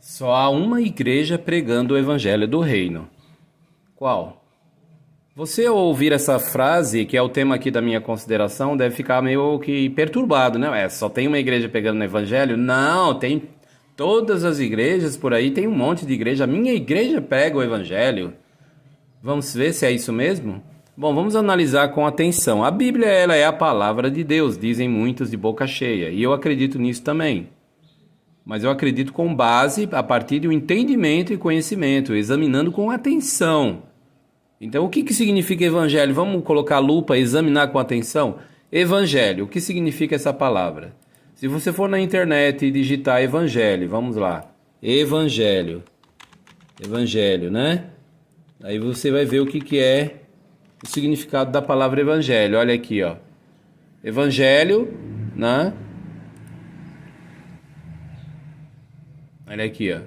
Só há uma igreja pregando o evangelho do reino. Qual? Você ao ouvir essa frase, que é o tema aqui da minha consideração, deve ficar meio que perturbado, né? Só tem uma igreja pegando o evangelho? Não, tem todas as igrejas por aí, tem um monte de igreja. A minha igreja pega o evangelho. Vamos ver se é isso mesmo? Bom, vamos analisar com atenção. A Bíblia, ela é a palavra de Deus, dizem muitos de boca cheia, e eu acredito nisso também. Mas eu acredito com base a partir do entendimento e conhecimento, examinando com atenção. Então, o que significa evangelho? Vamos colocar a lupa e examinar com atenção? Evangelho, o que significa essa palavra? Se você for na internet e digitar evangelho, vamos lá. Evangelho, né? Aí você vai ver o que é o significado da palavra evangelho. Olha aqui, ó. Evangelho, né? Olha aqui, ó.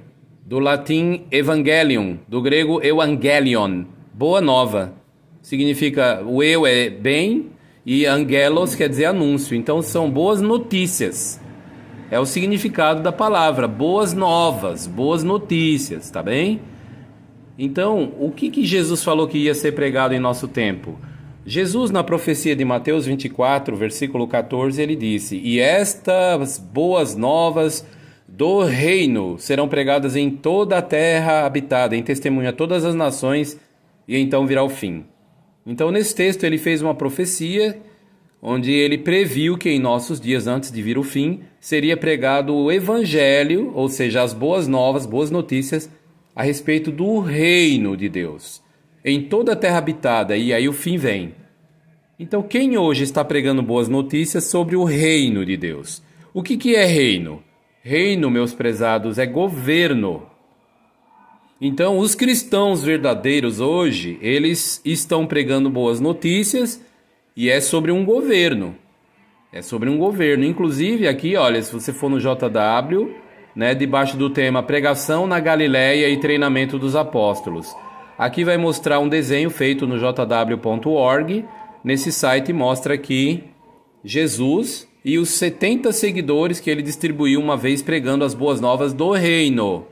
Do latim evangelium, do grego evangelion, boa nova. Significa, o eu é bem e angelos quer dizer anúncio. Então são boas notícias. É o significado da palavra, boas novas, boas notícias, tá bem? Então, o que Jesus falou que ia ser pregado em nosso tempo? Jesus, na profecia de Mateus 24, versículo 14, ele disse: "E estas boas novas do reino serão pregadas em toda a terra habitada, em testemunho a todas as nações, e então virá o fim." Então, nesse texto, ele fez uma profecia onde ele previu que em nossos dias, antes de vir o fim, seria pregado o evangelho, ou seja, as boas novas, boas notícias, a respeito do reino de Deus, em toda a terra habitada, e aí o fim vem. Então, quem hoje está pregando boas notícias sobre o reino de Deus? O que é reino? Reino, meus prezados, é governo. Então, os cristãos verdadeiros hoje, eles estão pregando boas notícias e é sobre um governo. É sobre um governo. Inclusive, aqui, olha, se você for no JW, né, debaixo do tema Pregação na Galileia e Treinamento dos Apóstolos. Aqui vai mostrar um desenho feito no jw.org. Nesse site mostra aqui Jesus e os 70 seguidores que ele distribuiu uma vez pregando as boas novas do reino.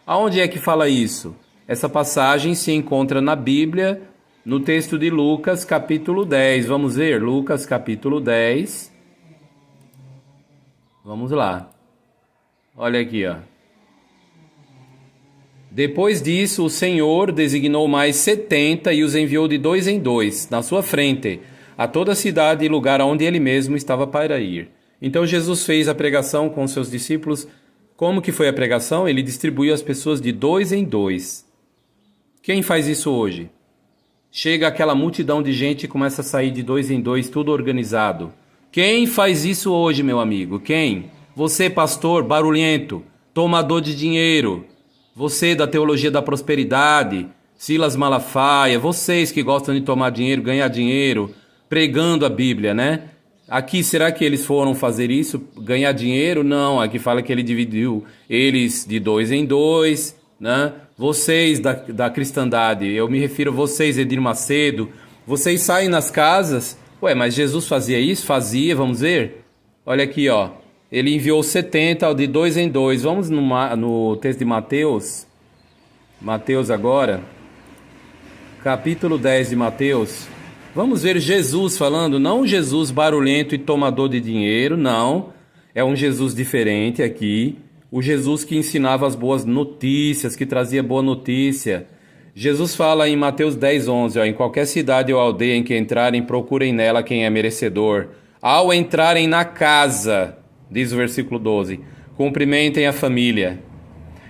Aonde é que fala isso? Essa passagem se encontra na Bíblia, no texto de Lucas, capítulo 10. Vamos ver? Lucas, capítulo 10. Vamos lá. Olha aqui, ó. Depois disso, o Senhor designou mais 70 e os enviou de dois em dois, na sua frente, a toda a cidade e lugar onde ele mesmo estava para ir. Então Jesus fez a pregação com seus discípulos. Como que foi a pregação? Ele distribuiu as pessoas de dois em dois. Quem faz isso hoje? Chega aquela multidão de gente e começa a sair de dois em dois, tudo organizado. Quem faz isso hoje, meu amigo? Quem? Você, pastor barulhento, tomador de dinheiro. Você da teologia da prosperidade, Silas Malafaia, vocês que gostam de tomar dinheiro, ganhar dinheiro, pregando a Bíblia, né? Aqui, será que eles foram fazer isso, ganhar dinheiro? Não, aqui fala que ele dividiu eles de dois em dois, né? Vocês da cristandade, eu me refiro a vocês, Edir Macedo, vocês saem nas casas. Ué, mas Jesus fazia isso? Fazia, vamos ver? Olha aqui, ó. Ele enviou 70 de dois em dois. Vamos no texto de Mateus. Mateus agora. Capítulo 10 de Mateus. Vamos ver Jesus falando. Não um Jesus barulhento e tomador de dinheiro. Não. É um Jesus diferente aqui. O Jesus que ensinava as boas notícias, que trazia boa notícia. Jesus fala em Mateus 10, 11. Ó, em qualquer cidade ou aldeia em que entrarem, procurem nela quem é merecedor. Ao entrarem na casa, diz o versículo 12, cumprimentem a família.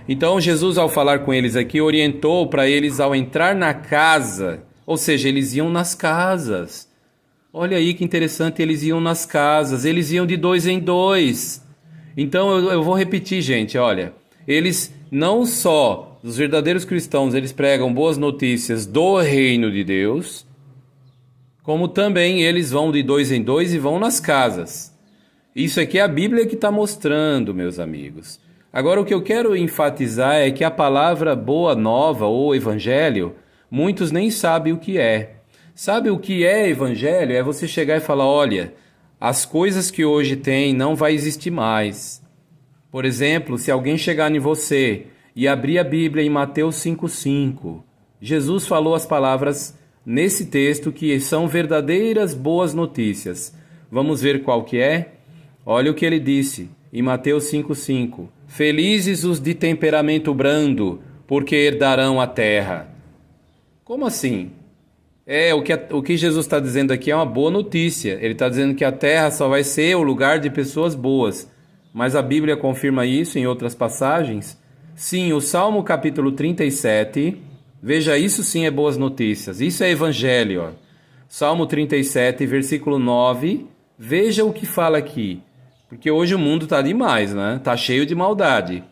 Então Jesus, ao falar com eles aqui, orientou para eles ao entrar na casa, ou seja, eles iam nas casas. Olha aí que interessante, eles iam nas casas, eles iam de dois em dois. Então eu vou repetir, gente, olha, eles não só, os verdadeiros cristãos, eles pregam boas notícias do reino de Deus, como também eles vão de dois em dois e vão nas casas. Isso aqui é a Bíblia que está mostrando, meus amigos. Agora, o que eu quero enfatizar é que a palavra boa nova ou evangelho, muitos nem sabem o que é. Sabe o que é evangelho? É você chegar e falar, olha, as coisas que hoje tem não vai existir mais. Por exemplo, se alguém chegar em você e abrir a Bíblia em Mateus 5,5. Jesus falou as palavras nesse texto que são verdadeiras boas notícias. Vamos ver qual que é? Olha o que ele disse em Mateus 5,5. Felizes os de temperamento brando, porque herdarão a terra. Como assim? O que Jesus está dizendo aqui é uma boa notícia. Ele está dizendo que a terra só vai ser o lugar de pessoas boas. Mas a Bíblia confirma isso em outras passagens. Sim, o Salmo capítulo 37, veja, isso sim é boas notícias. Isso é evangelho. Ó. Salmo 37, versículo 9, veja o que fala aqui. Porque hoje o mundo está demais, né? Está cheio de maldade.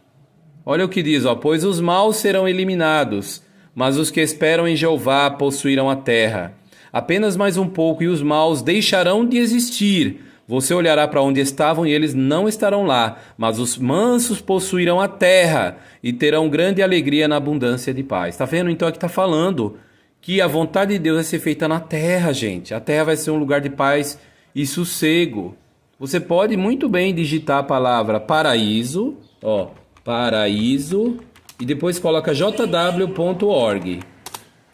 Olha o que diz, ó. Pois os maus serão eliminados, mas os que esperam em Jeová possuirão a terra. Apenas mais um pouco e os maus deixarão de existir. Você olhará para onde estavam e eles não estarão lá, mas os mansos possuirão a terra e terão grande alegria na abundância de paz. Está vendo? Então aqui está falando que a vontade de Deus vai ser feita na terra, gente. A terra vai ser um lugar de paz e sossego. Você pode muito bem digitar a palavra paraíso, ó, paraíso, e depois coloca jw.org.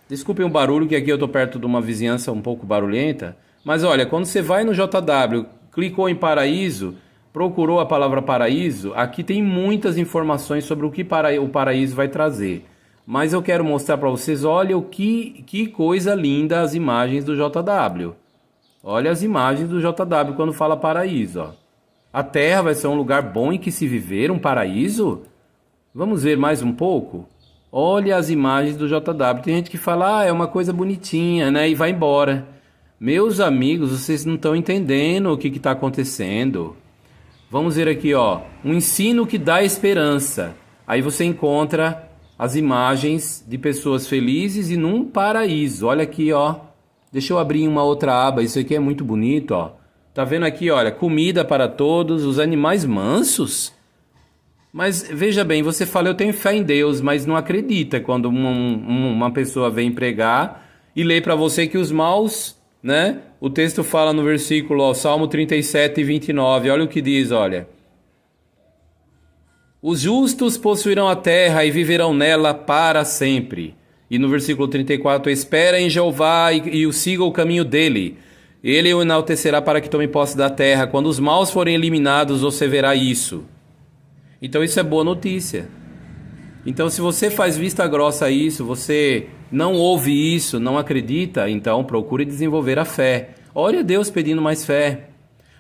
Desculpem o barulho, que aqui eu estou perto de uma vizinhança um pouco barulhenta. Mas olha, quando você vai no JW, clicou em paraíso, procurou a palavra paraíso, aqui tem muitas informações sobre o que o paraíso vai trazer. Mas eu quero mostrar para vocês, olha que coisa linda as imagens do JW. Olha as imagens do JW quando fala paraíso. Ó. A terra vai ser um lugar bom em que se viver, um paraíso? Vamos ver mais um pouco? Olha as imagens do JW. Tem gente que fala, é uma coisa bonitinha, né? E vai embora. Meus amigos, vocês não estão entendendo o que está acontecendo. Vamos ver aqui, ó. Um ensino que dá esperança. Aí você encontra as imagens de pessoas felizes e num paraíso. Olha aqui, ó. Deixa eu abrir uma outra aba. Isso aqui é muito bonito, ó. Tá vendo aqui, olha, comida para todos, os animais mansos. Mas veja bem, você fala, eu tenho fé em Deus, mas não acredita quando uma pessoa vem pregar e lê para você que os maus, né? O texto fala no versículo, ó, Salmo 37, 29, olha o que diz, olha. Os justos possuirão a terra e viverão nela para sempre. E no versículo 34, espera em Jeová e siga o caminho dele. Ele o enaltecerá para que tome posse da terra. Quando os maus forem eliminados, você verá isso. Então isso é boa notícia. Então se você faz vista grossa a isso, você não ouve isso, não acredita, então procure desenvolver a fé. Ore a Deus pedindo mais fé.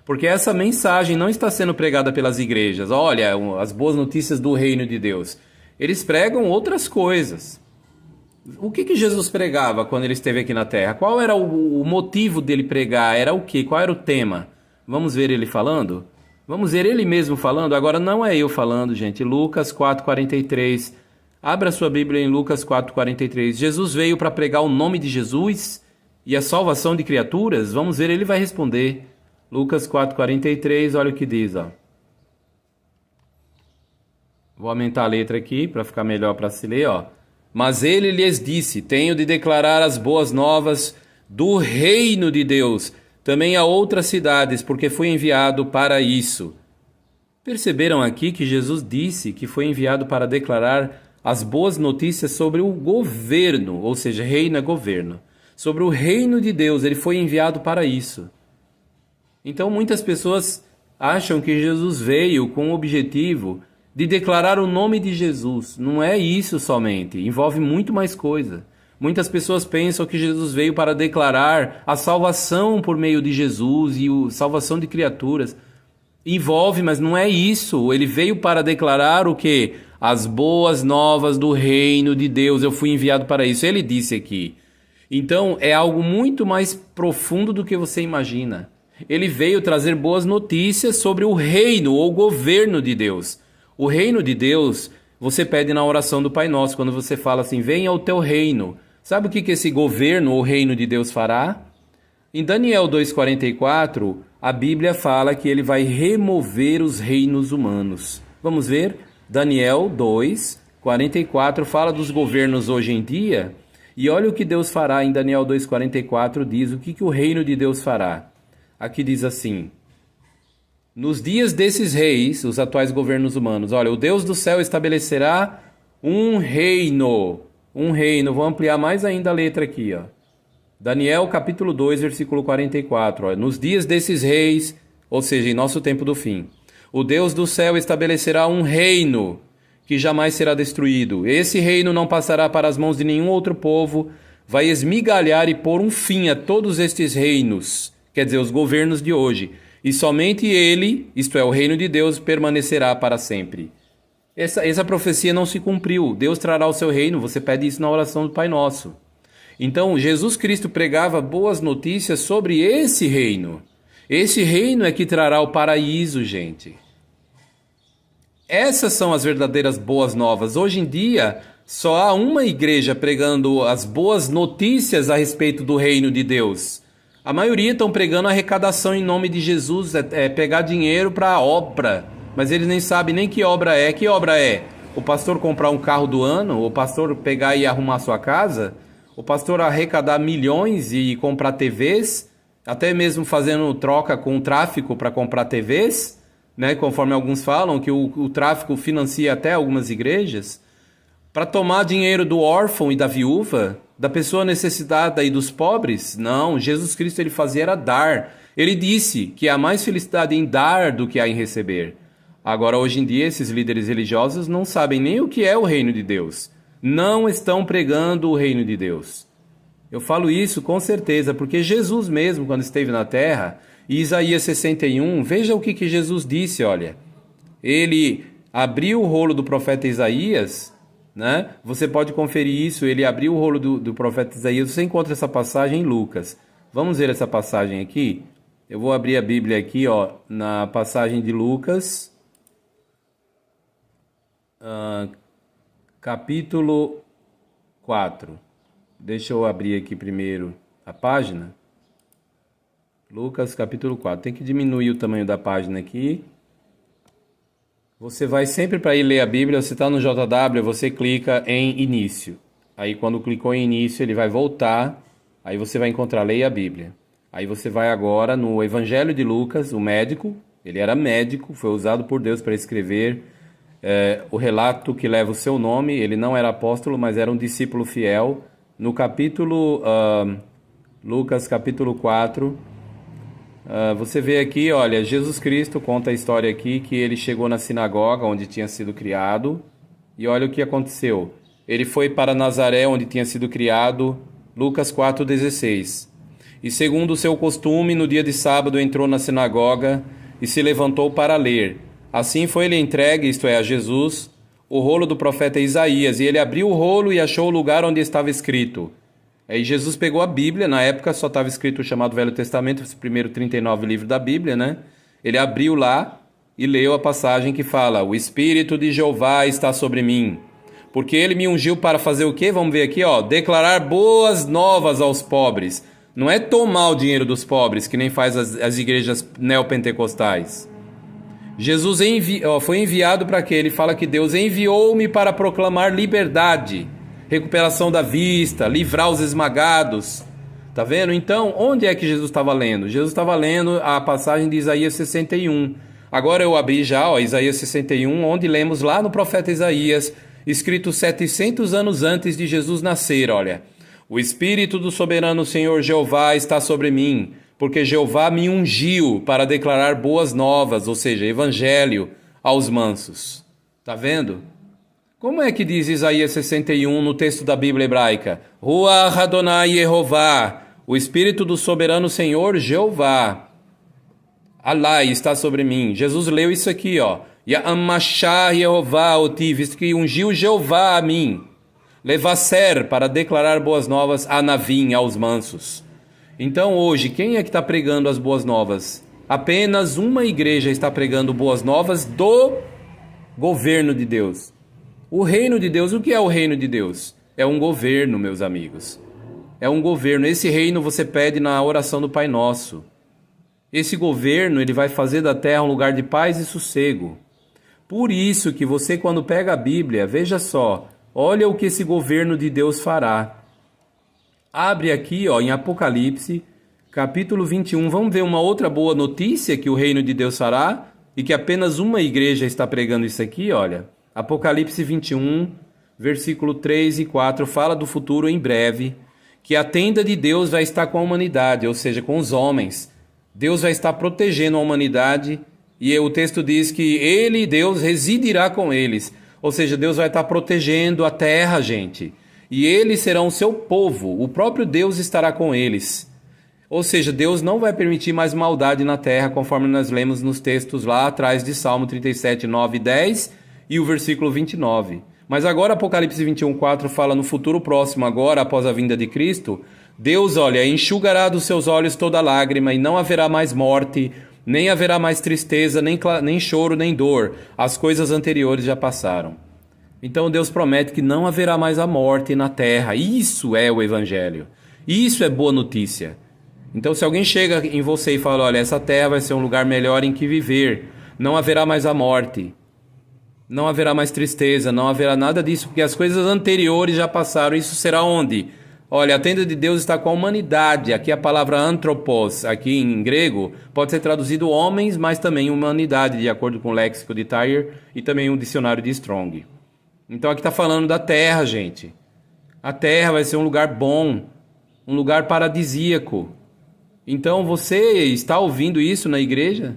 Porque essa mensagem não está sendo pregada pelas igrejas. Olha, as boas notícias do reino de Deus. Eles pregam outras coisas. O que Jesus pregava quando ele esteve aqui na terra? Qual era o motivo dele pregar? Era o quê? Qual era o tema? Vamos ver ele falando? Vamos ver ele mesmo falando? Agora não é eu falando, gente. Lucas 4,43. Abra sua Bíblia em Lucas 4,43. Jesus veio para pregar o nome de Jesus e a salvação de criaturas? Vamos ver, ele vai responder. Lucas 4,43, olha o que diz, ó. Vou aumentar a letra aqui para ficar melhor para se ler, ó. Mas ele lhes disse, tenho de declarar as boas novas do reino de Deus, também a outras cidades, porque fui enviado para isso. Perceberam aqui que Jesus disse que foi enviado para declarar as boas notícias sobre o governo, ou seja, reino é governo. Sobre o reino de Deus, ele foi enviado para isso. Então muitas pessoas acham que Jesus veio com o objetivo de declarar o nome de Jesus. Não é isso somente, envolve muito mais coisa. Muitas pessoas pensam que Jesus veio para declarar a salvação por meio de Jesus e a salvação de criaturas. Envolve, mas não é isso. Ele veio para declarar o quê? As boas novas do reino de Deus. Eu fui enviado para isso. Ele disse aqui. Então, é algo muito mais profundo do que você imagina. Ele veio trazer boas notícias sobre o reino ou governo de Deus. O reino de Deus, você pede na oração do Pai Nosso, quando você fala assim, venha o teu reino. Sabe o que esse governo ou reino de Deus fará? Em Daniel 2,44, a Bíblia fala que ele vai remover os reinos humanos. Vamos ver? Daniel 2,44 fala dos governos hoje em dia. E olha o que Deus fará em Daniel 2,44, diz o que o reino de Deus fará. Aqui diz assim, nos dias desses reis, os atuais governos humanos, olha, o Deus do céu estabelecerá Um reino. Um reino. Vou ampliar mais ainda a letra aqui, ó. Daniel capítulo 2, versículo 44. Ó. Nos dias desses reis, ou seja, em nosso tempo do fim, o Deus do céu estabelecerá um reino que jamais será destruído. Esse reino não passará para as mãos de nenhum outro povo, vai esmigalhar e pôr um fim a todos estes reinos, quer dizer, os governos de hoje. E somente ele, isto é, o reino de Deus, permanecerá para sempre. Essa profecia não se cumpriu. Deus trará o seu reino, você pede isso na oração do Pai Nosso. Então, Jesus Cristo pregava boas notícias sobre esse reino. Esse reino é que trará o paraíso, gente. Essas são as verdadeiras boas novas. Hoje em dia, só há uma igreja pregando as boas notícias a respeito do reino de Deus. A maioria estão pregando arrecadação em nome de Jesus, pegar dinheiro para a obra. Mas eles nem sabem nem que obra é. Que obra é? O pastor comprar um carro do ano? O pastor pegar e arrumar a sua casa? O pastor arrecadar milhões e comprar TVs? Até mesmo fazendo troca com o tráfico para comprar TVs? Né, conforme alguns falam, que o tráfico financia até algumas igrejas, para tomar dinheiro do órfão e da viúva, da pessoa necessitada e dos pobres. Não, Jesus Cristo ele fazia era dar. Ele disse que há mais felicidade em dar do que há em receber. Agora, hoje em dia, esses líderes religiosos não sabem nem o que é o reino de Deus. Não estão pregando o reino de Deus. Eu falo isso com certeza, porque Jesus mesmo, quando esteve na terra, e Isaías 61, veja o que Jesus disse, olha. Ele abriu o rolo do profeta Isaías, né? Você pode conferir isso, ele abriu o rolo do profeta Isaías, você encontra essa passagem em Lucas. Vamos ver essa passagem aqui? Eu vou abrir a Bíblia aqui, ó, na passagem de Lucas, capítulo 4. Deixa eu abrir aqui primeiro a página. Lucas capítulo 4. Tem que diminuir o tamanho da página aqui. Você vai sempre para ir ler a Bíblia, você está no JW, você clica em início. Aí quando clicou em início, ele vai voltar. Aí você vai encontrar Leia a Bíblia. Aí você vai agora no Evangelho de Lucas, o médico. Ele era médico, foi usado por Deus para escrever o relato que leva o seu nome. Ele não era apóstolo, mas era um discípulo fiel. No capítulo, Lucas capítulo 4... você vê aqui, olha, Jesus Cristo conta a história aqui que ele chegou na sinagoga onde tinha sido criado e olha o que aconteceu. Ele foi para Nazaré onde tinha sido criado, Lucas 4,16. E segundo o seu costume, no dia de sábado entrou na sinagoga e se levantou para ler. Assim foi ele entregue, isto é, a Jesus, o rolo do profeta Isaías, e ele abriu o rolo e achou o lugar onde estava escrito. Aí Jesus pegou a Bíblia, na época só estava escrito o chamado Velho Testamento, os primeiros 39 livros da Bíblia, né? Ele abriu lá e leu a passagem que fala: o Espírito de Jeová está sobre mim, porque ele me ungiu para fazer o quê? Vamos ver aqui, ó, declarar boas novas aos pobres. Não é tomar o dinheiro dos pobres, que nem faz as igrejas neopentecostais. Jesus foi enviado para quê? Ele fala que Deus enviou-me para proclamar liberdade, recuperação da vista, livrar os esmagados. Tá vendo? Então, onde é que Jesus estava lendo? Jesus estava lendo a passagem de Isaías 61. Agora eu abri já, ó, Isaías 61, onde lemos lá no profeta Isaías, escrito 700 anos antes de Jesus nascer, olha. O Espírito do soberano Senhor Jeová está sobre mim, porque Jeová me ungiu para declarar boas novas, ou seja, evangelho aos mansos. Tá vendo? Como é que diz Isaías 61 no texto da Bíblia hebraica? Ruach Adonai Yehová, o Espírito do soberano Senhor Jeová. Alá está sobre mim. Jesus leu isso aqui, ó. Ya'amashah Yehová oti, visto que ungiu Jeová a mim. Levasser, para declarar boas novas a Navim, aos mansos. Então hoje, quem é que está pregando as boas novas? Apenas uma igreja está pregando boas novas do governo de Deus. O reino de Deus, o que é o reino de Deus? É um governo, meus amigos. É um governo. Esse reino você pede na oração do Pai Nosso. Esse governo, ele vai fazer da terra um lugar de paz e sossego. Por isso que você, quando pega a Bíblia, veja só, olha o que esse governo de Deus fará. Abre aqui, ó, em Apocalipse, capítulo 21. Vamos ver uma outra boa notícia que o reino de Deus fará e que apenas uma igreja está pregando isso aqui, olha. Apocalipse 21, versículo 3 e 4, fala do futuro em breve, que a tenda de Deus vai estar com a humanidade, ou seja, com os homens. Deus vai estar protegendo a humanidade e o texto diz que ele, Deus, residirá com eles. Ou seja, Deus vai estar protegendo a terra, gente. E eles serão o seu povo, o próprio Deus estará com eles. Ou seja, Deus não vai permitir mais maldade na terra, conforme nós lemos nos textos lá atrás de Salmo 37, 9 e 10 e o versículo 29. Mas agora Apocalipse 21, 4 fala no futuro próximo, agora após a vinda de Cristo, Deus, olha, enxugará dos seus olhos toda lágrima e não haverá mais morte, nem haverá mais tristeza, nem choro, nem dor. As coisas anteriores já passaram. Então Deus promete que não haverá mais a morte na terra. Isso é o Evangelho. Isso é boa notícia. Então se alguém chega em você e fala, olha, essa terra vai ser um lugar melhor em que viver, não haverá mais a morte, não haverá mais tristeza, não haverá nada disso, porque as coisas anteriores já passaram. Isso será onde? Olha, a tenda de Deus está com a humanidade. Aqui a palavra anthropos, aqui em grego, pode ser traduzido homens, mas também humanidade, de acordo com o léxico de Tyre e também o dicionário de Strong. Então aqui está falando da terra, gente. A terra vai ser um lugar bom, um lugar paradisíaco. Então você está ouvindo isso na igreja?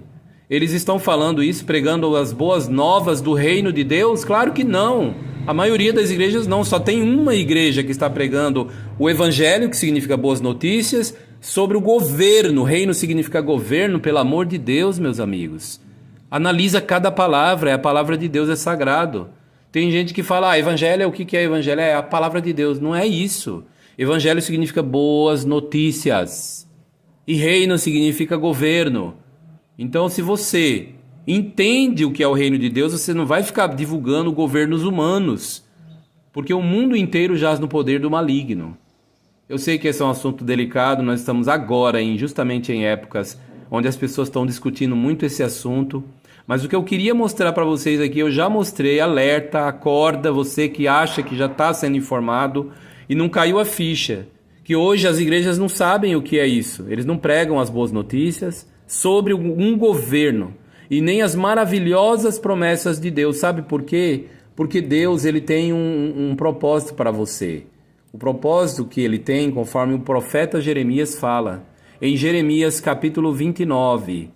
Eles estão falando isso, pregando as boas novas do reino de Deus? Claro que não. A maioria das igrejas não, só tem uma igreja que está pregando o evangelho, que significa boas notícias, sobre o governo. Reino significa governo, pelo amor de Deus, meus amigos. Analisa cada palavra, a palavra de Deus é sagrado. Tem gente que fala, evangelho, o que é evangelho? É a palavra de Deus. Não é isso. Evangelho significa boas notícias. E reino significa governo. Então, se você entende o que é o reino de Deus, você não vai ficar divulgando governos humanos, porque o mundo inteiro jaz no poder do maligno. Eu sei que esse é um assunto delicado, nós estamos agora justamente em épocas onde as pessoas estão discutindo muito esse assunto, mas o que eu queria mostrar para vocês aqui, eu já mostrei. Alerta, acorda, você que acha que já está sendo informado e não caiu a ficha, que hoje as igrejas não sabem o que é isso, eles não pregam as boas notícias sobre um governo, e nem as maravilhosas promessas de Deus. Sabe por quê? Porque Deus, ele tem um propósito para você. O propósito que ele tem, conforme o profeta Jeremias fala, em Jeremias capítulo 29.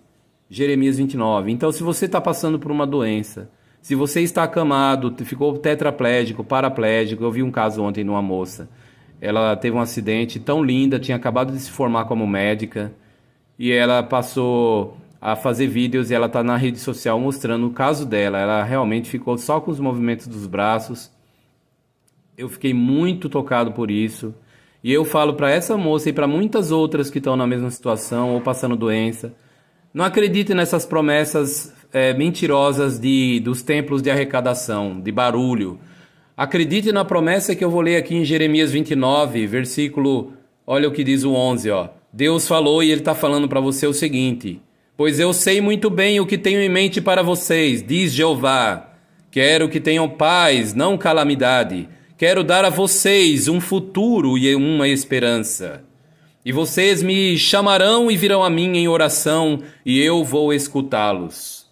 Jeremias 29. Então, se você está passando por uma doença, se você está acamado, ficou tetraplégico, paraplégico, eu vi um caso ontem de uma moça. Ela teve um acidente tão linda, tinha acabado de se formar como médica, e ela passou a fazer vídeos e ela está na rede social mostrando o caso dela. Ela realmente ficou só com os movimentos dos braços. Eu fiquei muito tocado por isso. E eu falo para essa moça e para muitas outras que estão na mesma situação ou passando doença, não acredite nessas promessas mentirosas dos templos de arrecadação, de barulho. Acredite na promessa que eu vou ler aqui em Jeremias 29, versículo, olha o que diz o 11, ó. Deus falou e ele está falando para você o seguinte: pois eu sei muito bem o que tenho em mente para vocês, diz Jeová. Quero que tenham paz, não calamidade. Quero dar a vocês um futuro e uma esperança. E vocês me chamarão e virão a mim em oração, e eu vou escutá-los.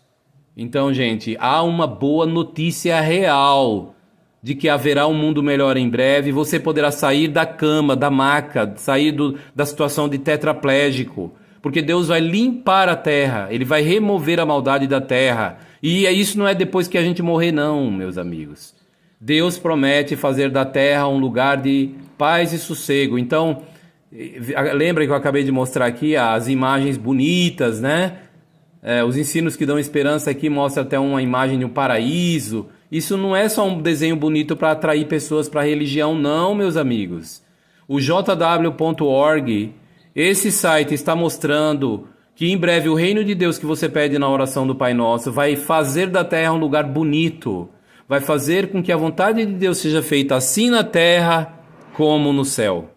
Então, gente, há uma boa notícia real de que haverá um mundo melhor em breve. Você poderá sair da cama, da maca, sair da situação de tetraplégico, porque Deus vai limpar a terra, ele vai remover a maldade da terra. E isso não é depois que a gente morrer, não, meus amigos. Deus promete fazer da terra um lugar de paz e sossego. Então, lembra que eu acabei de mostrar aqui as imagens bonitas, né? Os ensinos que dão esperança aqui mostram até uma imagem de um paraíso. Isso não é só um desenho bonito para atrair pessoas para a religião, não, meus amigos. O jw.org, esse site está mostrando que em breve o reino de Deus que você pede na oração do Pai Nosso vai fazer da terra um lugar bonito. Vai fazer com que a vontade de Deus seja feita assim na terra como no céu.